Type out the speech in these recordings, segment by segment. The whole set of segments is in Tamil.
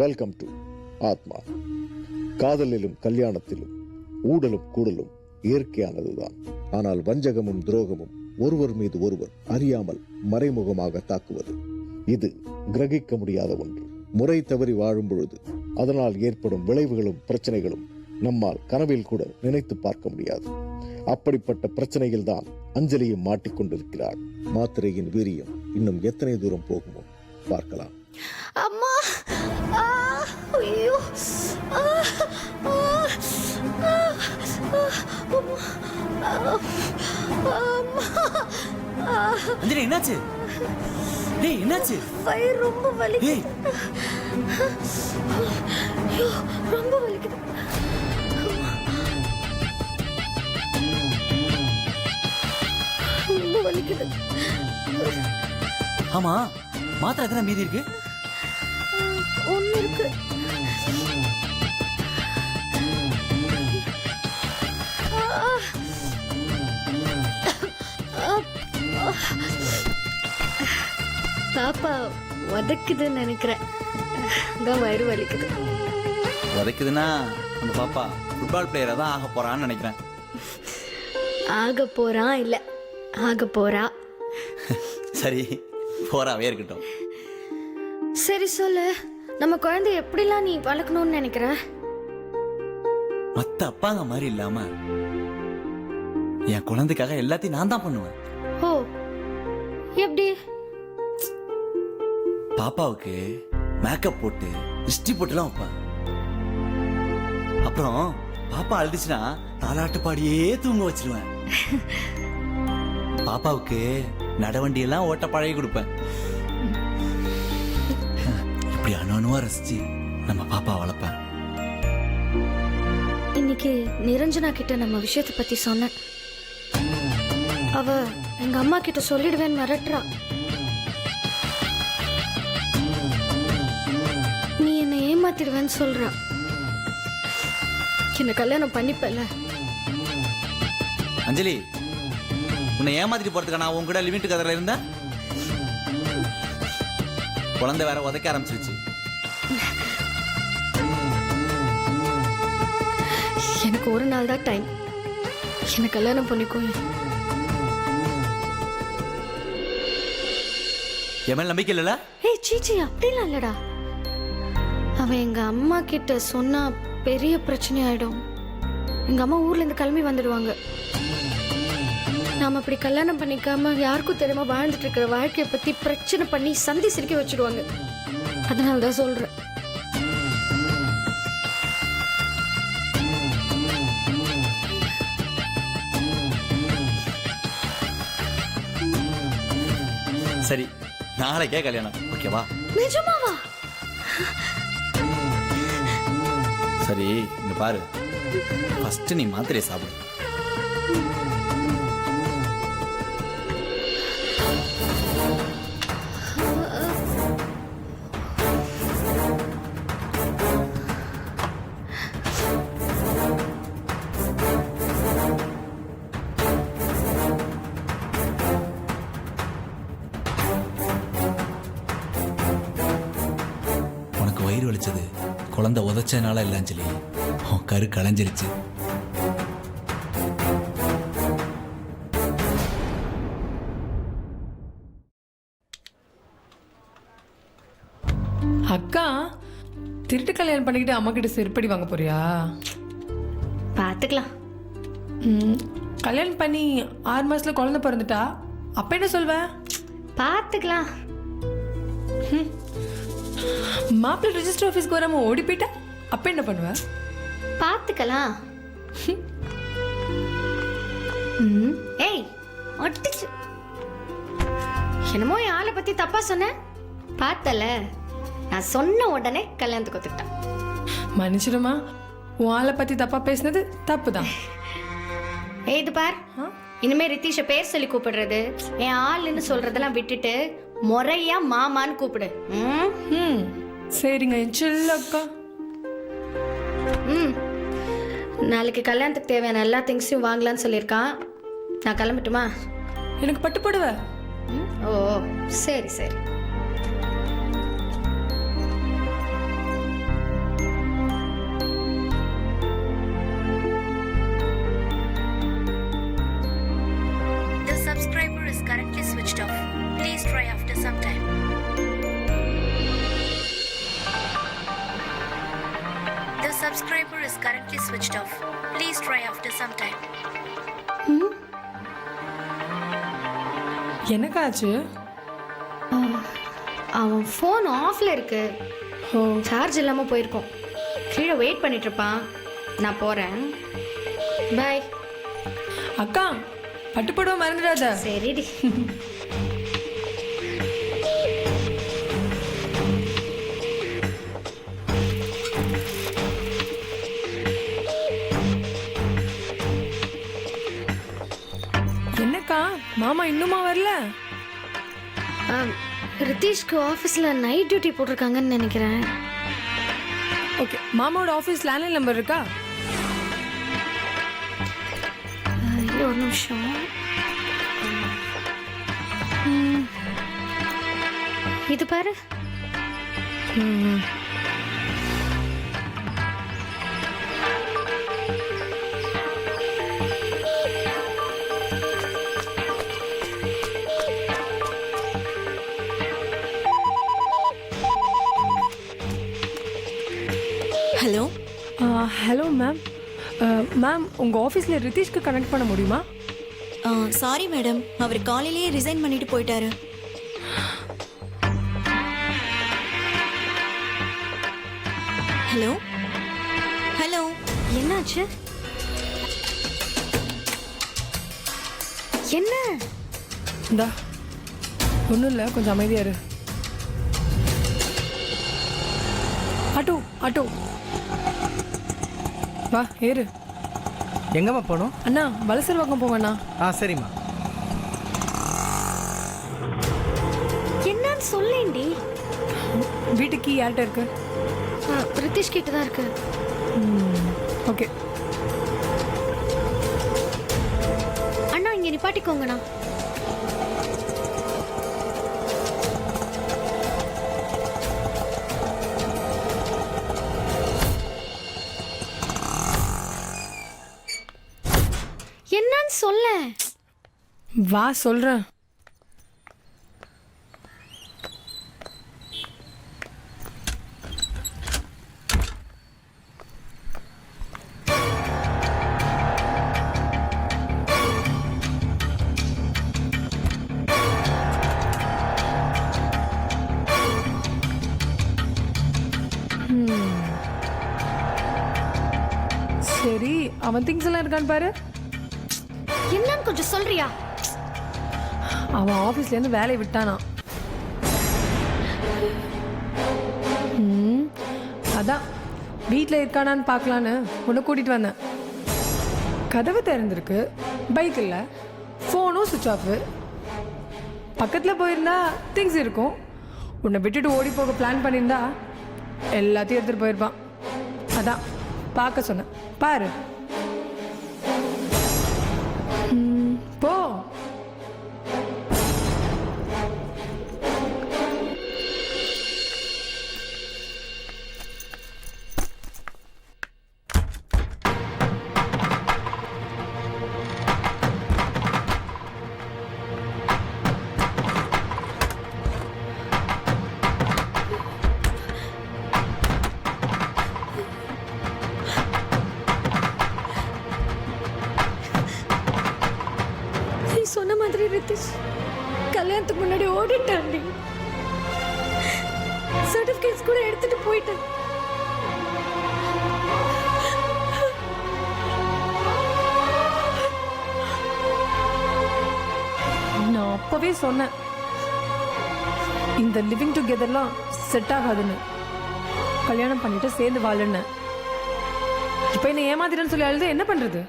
வெல்கம் டு ஆத்மா. காதலிலும் கல்யாணத்திலும் ஊடலும் கூடலும் இயற்கையானதுதான். ஆனால் வஞ்சகமும் துரோகமும் ஒருவர் மீது ஒருவர் அறியாமல் மறைமுகமாக தாக்குவது, இது கிரகிக்க முடியாத ஒன்று. முறை தவறி வாழும் பொழுது அதனால் ஏற்படும் விளைவுகளும் பிரச்சனைகளும் நம்மால் கனவில் கூட நினைத்து பார்க்க முடியாது. அப்படிப்பட்ட பிரச்சனையில் தான் அஞ்சலியும் மாட்டிக்கொண்டிருக்கிறாள். மாத்திரையின் வீரியம் இன்னும் எத்தனை தூரம் போகுமோ பார்க்கலாம். அம்மா, ஐயோ, அஞ்சலி, என்னாச்சு? டேய், என்னாச்சு? வயிறு ரொம்ப வலிக்குது. ஐயோ, ரொம்ப வலிக்குது. ரொம்ப வலிக்குது. ஆமா, மாத்திரை எத்தனை மீதி இருக்கு? ஒண்ணு இருக்கு. பாப்பா உதைக்குதுன்னு நினைக்கிறேன். தான் வயிறு வலிக்குது. உதைக்குதுன்னா நம்ம பாப்பா ஃபுட்பால் பிளேயரா தான் ஆக போறான்னு நினைக்கிறேன். ஆக போறான் இல்ல, ஆக போறா. சரி, போறாவே இருக்கட்டும். சரி சொல்லு, நம்ம குழந்தை எப்படிலாம் நீ வளர்க்கணும்னு நினைக்கிற? மத்த அப்பாங்க மாதிரி இல்லாம என் குழந்தைக்காக எல்லாத்தையும் நான் தான் பண்ணுவேன். ஓ, எப்படி? பாப்பாவுக்கு மேக்கப் போட்டு திருஷ்டி போட்டுலாம் வைப்பேன். அப்புறம் பாப்பா அழுதுச்சுன்னா தாலாட்டு பாடியே தூங்க வச்சிருவேன். பாப்பாவுக்கு நடவண்டி எல்லாம் ஓட்ட பழகி கொடுப்பேன். இப்படி அணுவா ரசிச்சு நம்ம பாப்பா வளர்ப்பேன். இன்னைக்கு நிரஞ்சனா கிட்ட நம்ம விஷயத்தை பத்தி சொன்னேன். அவ எங்க அம்மா கிட்ட சொல்லிடுவேன்னு மிரட்டுறா. நீ என்னை ஏமாத்திடுவேன்னு சொல்றா. என்ன கல்யாணம் பண்ணிப்பல? அஞ்சலி, உன்னை ஏமாத்திட்டு போறதுக்கு நான் உங்ககிட்ட லிமிட் கதறல இருந்தா குழந்தை வேற உதைக்க ஆரம்பிச்சிருச்சு. எனக்கு ஒரு நாள் தான் டைம். என்ன கல்யாணம் பண்ணிக்கோ. என் மேல நம்பிக்கை இல்லல? ஏய் சீச்சி, அப்படிலாம் இல்லடா. அவன் எங்க அம்மா கிட்ட சொன்னா பெரிய பிரச்சனை ஆயிடும். எங்க அம்மா ஊர்ல இருந்து கிளம்பி வந்துடுவாங்க. நாம அப்படி கல்யாணம் பண்ணிக்காம யாருக்கும் தெரியாம வாழ்ந்துட்டு இருக்கிற வாழ்க்கையை பத்தி பிரச்சனை பண்ணி சந்தி சிரிக்க வச்சிடுவாங்க. அதனாலதான் சொல்றேன். சரி, நாளைக்கே கல்யாணம், ஓகேவா? நிஜமாவா? சரி, இங்க பாரு, ஃபர்ஸ்ட் நீ மாத்திரையை சாப்பிடு. வயிறு வலிச்சது குழந்தை உதச்சனால இல்ல அஞ்சலி, கரு களைஞ்சிருச்சு. அக்கா, திருட்டு கல்யாணம் பண்ணிக்கிட்டு அம்மா கிட்ட செருப்படி வாங்க போறியா? பாத்துக்கலாம். கல்யாணம் பண்ணி 6 மாசத்துல குழந்தை பிறந்துட்டா அப்ப என்ன சொல்வ? பாத்துக்கலாம். மாப்பிள்ளை ரெஜிஸ்டர் ஆஃபீஸ்க்கு வராம ஓடி போயிட்டா அப்ப என்ன பண்ணுவ? பாத்துக்கலாம். ஏய், ஒட்டிச்சு. என்னமோ என் ஆளை பத்தி தப்பா சொன்ன. பார்த்தல, நான் சொன்ன உடனே கல்யாணத்துக்கு ஒத்துக்கிட்டான். மன்னிச்சிடுமா, உன் ஆளை பத்தி தப்பா பேசினது தப்புதான். ஏய், இது பார், இனிமே ரித்தீஷ பேர் சொல்லி கூப்பிடுறது, என் ஆளுன்னு சொல்றதெல்லாம் விட்டுட்டு முறையா மாமான்னு கூப்பிடு. சரிங்க சில்ல அக்கா. நாளைக்கு கல்யாணத்துக்கு தேவையான எல்லா திங்ஸையும் வாங்கலான்னு சொல்லியிருக்கான். நான் கிளம்பட்டுமா? எனக்கு பட்டு போடுவ? ஓ சரி சரி. is switched off. Please try after some time. எனக்காச்சு? அவன் ஃபோன் ஆஃப்ல இருக்கு. ஓ சார்ஜ் இல்லாமல் போயிருக்கோம். கீழே வெயிட் பண்ணிட்டு இருப்பான். நான் போகிறேன். பாய். அக்கா பட்டுப்படவை மறந்துடாத. சரிடி. என்னக்கா மாமா இன்னுமா வரல? ரித்தீஷ்க்கு ஆஃபீஸில் நைட் டியூட்டி போட்டிருக்காங்கன்னு நினைக்கிறேன். ஓகே, மாமாவோட ஆஃபீஸ் லேண்ட்லைன் நம்பர் இருக்கா? ஒரு நிமிஷம். இது பாரு. Hello hello ma'am. மேம் உங்கள் ஆஃபீஸில் ரித்தீஷ்க்கு கனெக்ட் பண்ண முடியுமா? சாரி மேடம், அவர் காலையிலேயே ரிசைன் பண்ணிட்டு போயிட்டாரு. ஹலோ ஹலோ என்னாச்சு? என்ன? இந்தா ஒன்றும் இல்லை, கொஞ்சம் அமைதியா இரு. ஆட்டோ ஆட்டோ வா ஏறு. எங்கம்மா போகணும்? அண்ணா வலசர் பக்கம் போங்கண்ணா. சரிம்மா. என்னன்னு சொல்லேண்டி. வீட்டுக்கு யார்கிட்ட இருக்கு? ரித்தீஷ் கிட்ட தான் இருக்கு. ஓகே அண்ணா இங்க நிப்பாட்டிக்கோங்கண்ணா. என்னன்னு சொல்ல. வா சொல்கிறேன். சரி, அவன் திங்ஸ் எல்லாம் இருக்கான்னு பாரு. என்னன்னு கொஞ்சம் சொல்றியா? அவன் ஆஃபீஸ்லேருந்து வேலையை விட்டானா. அதான் வீட்டில் இருக்கானான்னு பார்க்கலான்னு உன்னை கூட்டிகிட்டு வந்தேன். கதவு திறந்துருக்கு, பைக் இல்லை, ஃபோனும் சுவிட்ச் ஆஃபு. பக்கத்தில் போயிருந்தா திங்ஸ் இருக்கும். உன்னை விட்டுட்டு ஓடி போக பிளான் பண்ணியிருந்தா எல்லாத்தையும் எடுத்துகிட்டு போயிருப்பான். அதான் பார்க்க சொன்னேன், பாரு. போ. சொன்ன மாதிரி ரித்தீஷ் கல்யாணத்துக்கு முன்னாடி ஓடிட்டாண்டி. சர்டிபிகேட்ஸ் கூட எடுத்துட்டு போயிட்டான். நான் அப்பவே சொன்னேன், இந்த லிவிங் டுகெதர்லாம் செட் ஆகாதுன்னு. கல்யாணம் பண்ணிட்டு சேர்ந்து வாழுன்னு. இப்போ என்ன ஏமாத்திட்டேன்னு சொல்லி அழுது என்ன பண்றது?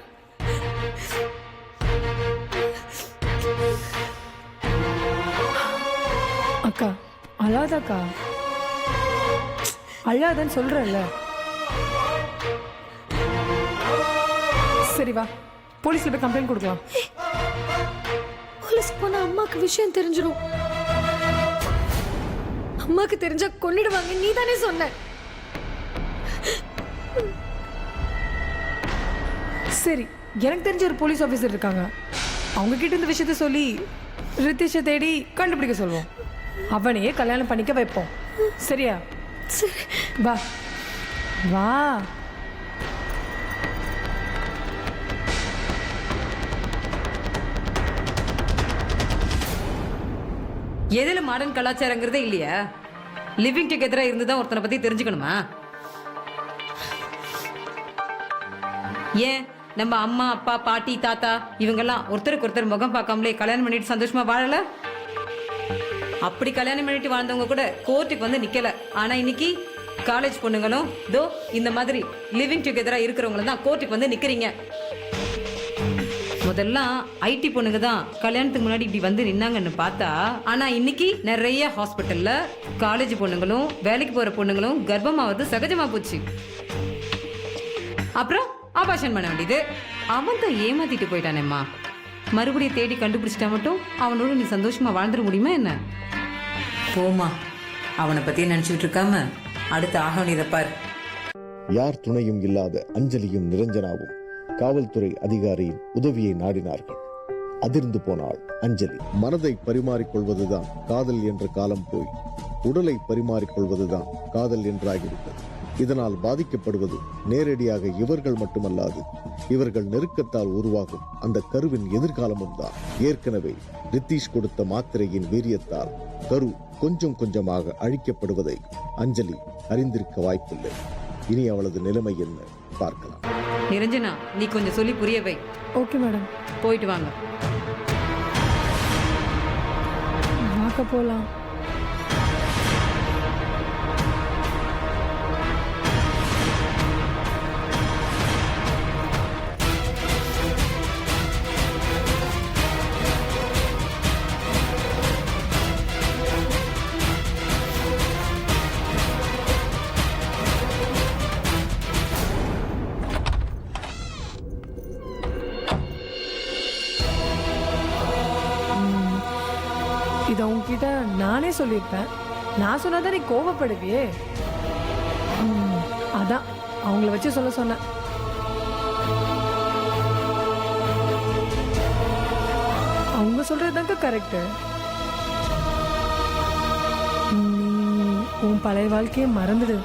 அக்கா அழாதக்கா, அழாதன்னு சொல்றல்ல. சரி வா, போலீஸ்ல போய் கம்ப்ளைண்ட் கொடுக்கலாம். போலீஸ் போனா அம்மாக்கு விஷயம் தெரிஞ்சிடும். அம்மாக்கு தெரிஞ்சா கொன்னிடுவாங்க. நீ தானே சொன்ன. சரி, எனக்கு தெரிஞ்ச ஒரு போலீஸ் ஆஃபீஸர் இருக்காங்க. அவங்க கிட்ட இந்த விஷயத்த சொல்லி ரித்தீஷை தேடி கண்டுபிடிக்க சொல்லுவோம். அவனையே கல்யாணம் பண்ணிக்க வைப்போம். சரியா? சரி வா வா. எதுல மாடர்ன் கலாச்சாரங்கிறதே இல்லையா? லிவிங் டுகெதரா இருந்து தான் ஒருத்தனை பத்தி தெரிஞ்சுக்கணுமா? ஏன் நம்ம அம்மா அப்பா பாட்டி தாத்தா இவங்கெல்லாம் ஒருத்தருக்கு ஒருத்தர் முகம் பார்க்காமலே கல்யாணம் பண்ணிட்டு சந்தோஷமா வாழல? அப்படி கல்யாணம் பண்ணிட்டு வாழ்ந்தவங்க கூட கோர்ட்டுக்கு வந்து நிக்கல. ஆனா இன்னைக்கு காலேஜ் பொண்ணுங்களும் தோ இந்த மாதிரி லிவிங் டுகெதரா இருக்கிறவங்களும் தான் கோர்ட்டுக்கு வந்து நிக்கிறீங்க. முதல்ல ஐடி பொண்ணுங்க தான் கல்யாணத்துக்கு முன்னாடி இப்படி வந்து நின்னாங்கன்னு பார்த்தா, ஆனா இன்னைக்கு நிறைய ஹாஸ்பிட்டல்ல காலேஜ் பொண்ணுங்களும் வேலைக்கு போற பொண்ணுங்களும் கர்ப்பமாவது சகஜமா போச்சு. அப்புறம் ஆபாஷன் பண்ண வேண்டியது. அவன் தான் ஏமாத்திட்டு போயிட்டானேம்மா. மறுபடியும் தேடி கண்டுபிடிச்சிட்டா மட்டும் அவனோட நீ சந்தோஷமா வாழ்ந்துட முடியுமா என்ன? போமா, அவனை பத்தி நினைச்சுட்டு இருக்காம அடுத்து ஆக வேண்டியதை பாரு. யார் துணையும் இல்லாத அஞ்சலியும் நிரஞ்சனாவும் காவல்துறை அதிகாரியின் உதவியை நாடினார்கள். அதிர்ந்து போனாள் அஞ்சலி. மனதை பரிமாறிக்கொள்வதுதான் காதல் என்ற காலம் போய் உடலை பரிமாறிக்கொள்வதுதான் காதல் என்றாகிவிட்டது. இதனால் பாதிக்கப்படுவது நேரடியாக இவர்கள் மட்டுமல்லாது இவர்கள் நெருக்கத்தால் உருவாகும் அந்த கருவின் எதிர்காலமும் தான். ஏற்கனவே ரித்தீஷ் கொடுத்த மாத்திரையின் வீரியத்தால் கரு கொஞ்சம் கொஞ்சமாக அழிக்கப்படுவதை அஞ்சலி அறிந்திருக்க வாய்ப்பில்லை. இனி அவளது நிலைமை என்ன பார்க்கலாம். நிரஞ்சனா, நீ கொஞ்சம் சொல்லி புரிய வை. Okay madam. போயிட்டு வாங்க. வாக்க போலாம். இதை உங்ககிட்ட நானே சொல்லியிருப்பேன். நான் சொன்னாதான் நீ கோபப்படுவியே. அதான் அவங்கள வச்சு சொல்ல சொன்னேன். அவங்க சொல்றதுதாங்க கரெக்டு. உன் பழைய வாழ்க்கையை மறந்துடு.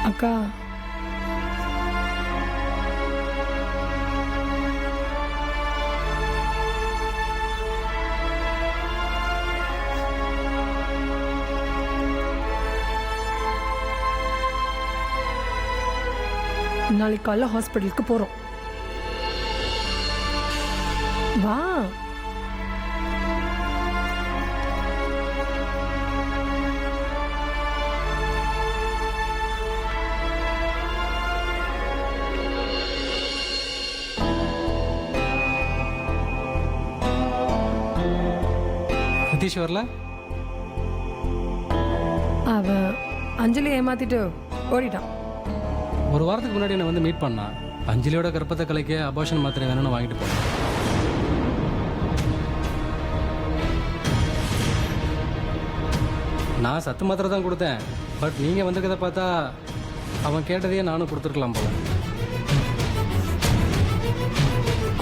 அக்கா, நாளைக்கு காலைல ஹாஸ்பிட்டலுக்கு போறோம். வா. நிதிஷ் வரல? அவன் அஞ்சலி ஏமாத்திட்டு ஓடிட்டான். ஒரு வாரத்துக்கு முன்னாடி என்னை வந்து மீட் பண்ணான். அஞ்சலியோட கர்ப்பத்தை கலைக்க அபார்ஷன் மாத்திரை வேணும்னு வாங்கிட்டு போனேன். நான் சத்து மாத்திரை தான் கொடுத்தேன். பட் நீங்கள் வந்திருக்கதை பார்த்தா அவன் கேட்டதையே நானும் கொடுத்துருக்கலாம் போல.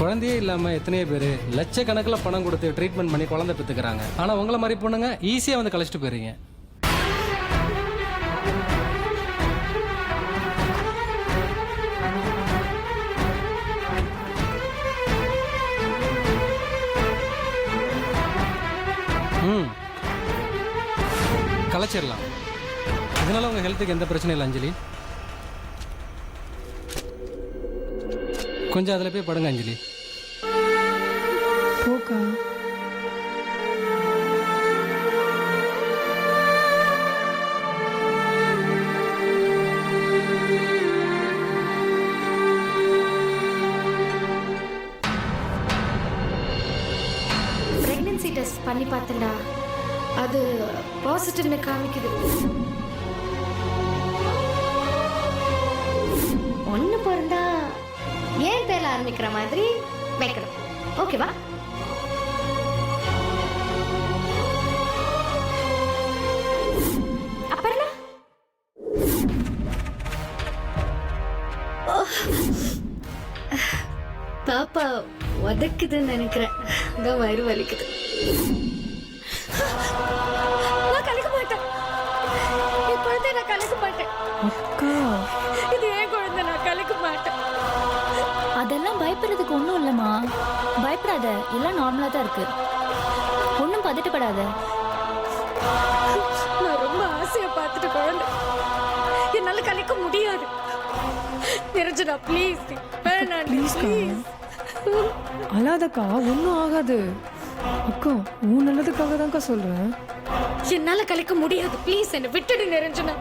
குழந்தையே இல்லாமல் எத்தனையோ பேர் லட்சக்கணக்கில் பணம் கொடுத்து ட்ரீட்மெண்ட் பண்ணி குழந்தை பெற்றுக்கிறாங்க. ஆனால் உங்களை மாதிரி பொண்ணுங்க ஈஸியாக வந்து கழிச்சிட்டு போயிடுறீங்க. கலைச்சிடலாம். இதனால உங்கள் ஹெல்த்துக்கு எந்த பிரச்சனையும் இல்லை அஞ்சலி. கொஞ்சம் அதில் போய் படுங்க அஞ்சலி. போக்கா. பிரெக்னன்சி டெஸ்ட் பண்ணி பார்த்தேன்டா, அது பாசிட்டிவ்னு காமிக்குது. ஒன்று பிறந்தா ஏன் பேர்ல ஆரம்பிக்கிற மாதிரி வைக்கணும். ஓகேவா? அப்புறம் பாப்பா உதைக்குதுன்னு நினைக்கிறேன். வயிறு வலிக்குது. நான் கலைக்க மாட்டேன். என் குழந்தைய நான் கலைக்க மாட்டேன். அக்கா இது என் குழந்தை, நான் கலைக்க மாட்டேன். அதெல்லாம் பயப்படுறதுக்கு ஒன்றும் இல்லைம்மா. பயப்படாத, எல்லாம் நார்மலாக தான் இருக்கு. ஒன்றும் பதட்டப்படாத. நான் ரொம்ப ஆசையா பார்த்துட்டு குழந்தை என்னால கலைக்க முடியாது. நிரஞ்சனா ப்ளீஸ், வேணாம் ப்ளீஸ்க்கா, ப்ளீஸ். அழாதக்கா, ஒன்றும் ஆகாது. அக்கா உன் நல்லதுக்காக தான்க்கா சொல்கிறேன். என்னால கலைக்க முடியாது. ப்ளீஸ் என்னை விட்டுடு நிரஞ்சனா.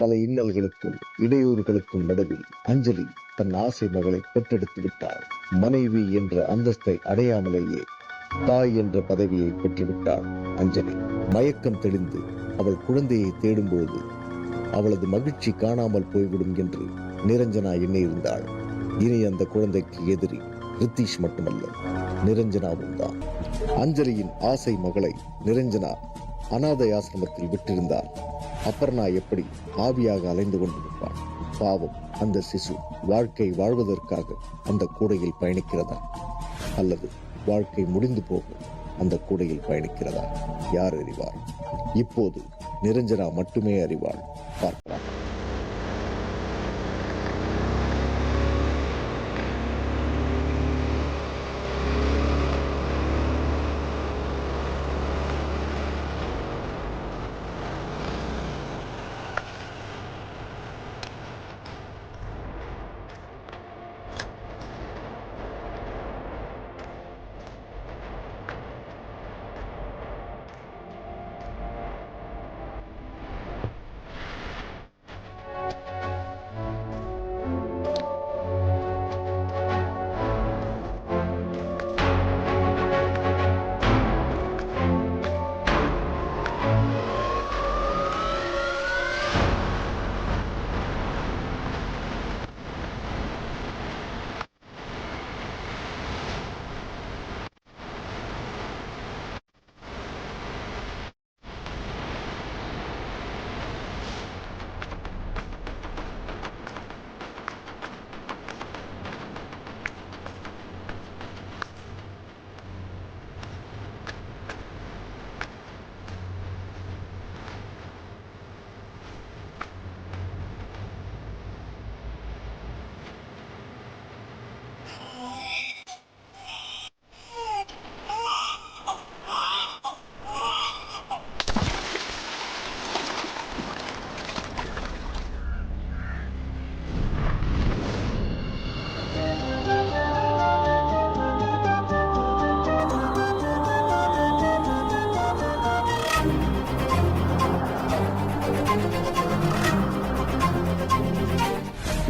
பல இன்னல்களுக்கும் இடையூறுகளுக்கும் நடுவில் அஞ்சலி தன் ஆசை மகளை பெற்றெடுத்து விட்டாள். மனைவி என்ற அந்தஸ்தை அடையாமலேயே தாய் என்ற பதவியை பெற்றுவிட்டாள் அஞ்சலி. மயக்கம் தெளிந்து அவள் குழந்தையை தேடும் பொழுது அவளது மகிழ்ச்சி காணாமல் போய்விடும் என்று நிரஞ்சனா எண்ணியிருந்தாள். இனி அந்த குழந்தைக்கு எதிரி ரித்தீஷ் மட்டுமல்ல, நிரஞ்சனாவும் தான். அஞ்சலியின் ஆசை மகளை நிரஞ்சனா அனாதை ஆசிரமத்தில் விட்டிருந்தார். அபர்ணா எப்படி ஆவியாக அலைந்து கொண்டிருப்பாள்? பாவம், அந்த சிசு வாழ்க்கை வாழ்வதற்காக அந்த கூடையில் பயணிக்கிறதா, அல்லது வாழ்க்கை முடிந்து போக அந்த கூடையில் பயணிக்கிறதா? யார் அறிவார்? இப்போது நிரஞ்சனா மட்டுமே அறிவாள். பார்க்கலாம்.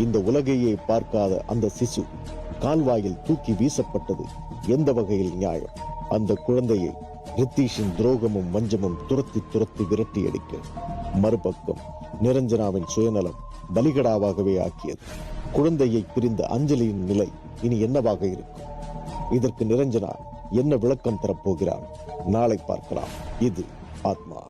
இந்த உலகையே பார்க்காத அந்த சிசு கால்வாயில் தூக்கி வீசப்பட்டது எந்த வகையில் நியாயம்? அந்த குழந்தையை ரித்தீஷின் துரோகமும் வஞ்சமும் துரத்தி விரட்டி அடிக்க, மறுபக்கம் நிரஞ்சனாவின் சுயநலம் பலிகடாவாகவே ஆக்கியது. குழந்தையை பிரிந்த அஞ்சலியின் நிலை இனி என்னவாக இருக்கும்? இதற்கு நிரஞ்சனா என்ன விளக்கம் தரப்போகிறார்? நாளை பார்க்கலாம். இது ஆத்மா.